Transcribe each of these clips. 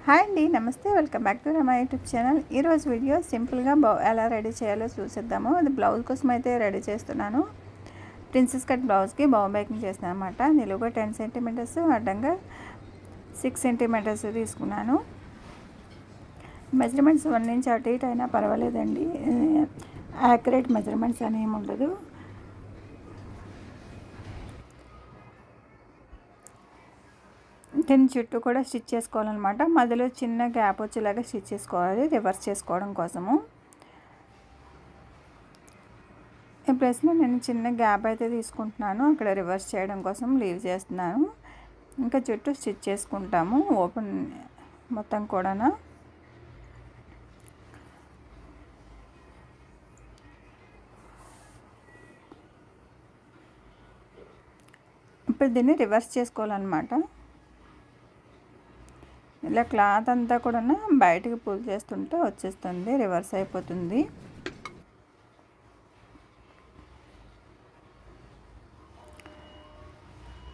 Hi అండి, నమస్తే. Welcome back to my YouTube channel. ఈరోజు వీడియో సింపుల్గా ఎలా రెడీ చేయాలో చూసేద్దాము. అది బ్లౌజ్ కోసం అయితే రెడీ చేస్తున్నాను. ప్రిన్సెస్ కట్ బ్లౌజ్కి బౌ మేకింగ్ చేస్తాను అనమాట. నిలువుగా 10 సెంటీమీటర్స్, అడ్డంగా 6 సెంటీమీటర్స్ తీసుకున్నాను. మెజర్మెంట్స్ 1 ఇంచ్ అటు ఇటు అయినా పర్వాలేదండి. యాక్యురేట్ మెజర్మెంట్స్ అని ఏమి ఉండదు. దీని చుట్టూ కూడా స్టిచ్ చేసుకోవాలన్నమాట. మధ్యలో చిన్న గ్యాప్ వచ్చేలాగా స్టిచ్ చేసుకోవాలి, రివర్స్ చేసుకోవడం కోసము. ఈ ప్లేస్లో నేను చిన్న గ్యాప్ అయితే తీసుకుంటున్నాను, అక్కడ రివర్స్ చేయడం కోసం లీవ్ చేస్తున్నాను. ఇంకా చుట్టూ స్టిచ్ చేసుకుంటాము ఓపెన్ మొత్తం కూడా. ఇప్పుడు దీన్ని రివర్స్ చేసుకోవాలన్నమాట. ఇలా క్లాత్ అంతా కూడా బయటికి పుల్ చేస్తుంటే వచ్చేస్తుంది, రివర్స్ అయిపోతుంది.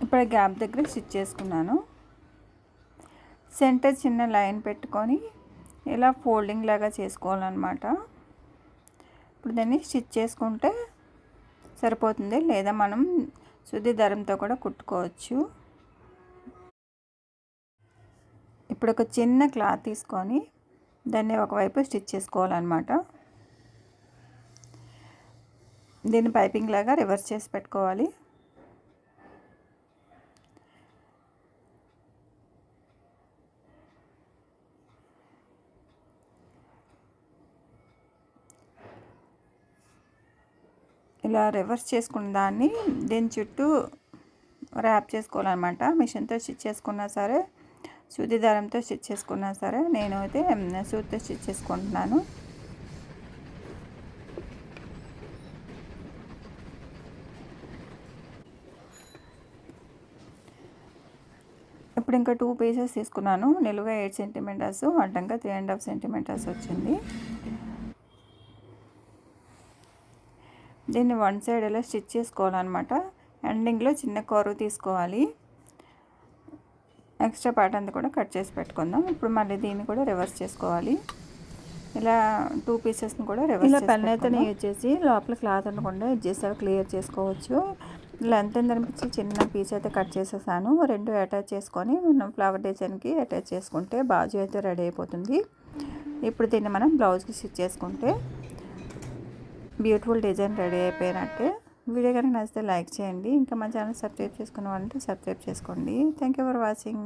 ఇప్పుడు గ్యాప్ దగ్గర స్టిచ్ చేసుకున్నాను. సెంటర్ చిన్న లైన్ పెట్టుకొని ఇలా ఫోల్డింగ్ లాగా చేసుకోవాలన్నమాట. ఇప్పుడు దాన్ని స్టిచ్ చేసుకుంటే సరిపోతుంది, లేదా మనం శుద్ధి దారంతో కూడా కుట్టుకోవచ్చు. ఇప్పుడు ఒక చిన్న క్లాత్ తీసుకొని దాన్ని ఒకవైపు స్టిచ్ చేసుకోవాలన్నమాట. దీన్ని పైపింగ్ లాగా రివర్స్ చేసి పెట్టుకోవాలి. ఇలా రివర్స్ చేసుకున్న దాన్ని దీని చుట్టూ ర్యాప్ చేసుకోవాలన్నమాట. మిషన్తో స్టిచ్ చేసుకున్నా సరే, సూది దారంతో స్టిచ్ చేసుకున్నా సరే, నేను అయితే సూదితో స్టిచ్ చేసుకుంటున్నాను. ఇప్పుడు ఇంకా 2 పీసెస్ తీసుకున్నాను. నిలువుగా 8 సెంటీమీటర్స్, అడ్డంగా 3.5 సెంటీమీటర్స్ వచ్చింది. దీన్ని వన్ సైడ్ ఇలా స్టిచ్ చేసుకోవాలన్నమాట. ఎండింగ్లో చిన్న కర్వ్ తీసుకోవాలి. ఎక్స్ట్రా పార్ట్ అంతా కూడా కట్ చేసి పెట్టుకుందాం. ఇప్పుడు మళ్ళీ దీన్ని కూడా రివర్స్ చేసుకోవాలి. ఇలా 2 పీసెస్ని కూడా రివర్స్ ఇలా పెన్ అయితే యూజ్ చేసి లోపల క్లాత్ ఉండకుండా ఎడ్జెస్ అవి క్లియర్ చేసుకోవచ్చు. లెంత్ ఎంత అనిపించి చిన్న పీస్ అయితే కట్ చేసేసాను. 2 అటాచ్ చేసుకొని మనం ఫ్లవర్ డిజైన్కి అటాచ్ చేసుకుంటే బాజు అయితే రెడీ అయిపోతుంది. ఇప్పుడు దీన్ని మనం బ్లౌజ్కి స్టిచ్ చేసుకుంటే బ్యూటిఫుల్ డిజైన్ రెడీ అయిపోయినట్టే. వీడియో కనుక నచ్చితే లైక్ చేయండి. ఇంకా మా ఛానల్ సబ్స్క్రైబ్ చేసుకున్న వాళ్ళంటే సబ్స్క్రైబ్ చేసుకోండి. Thank you for watching.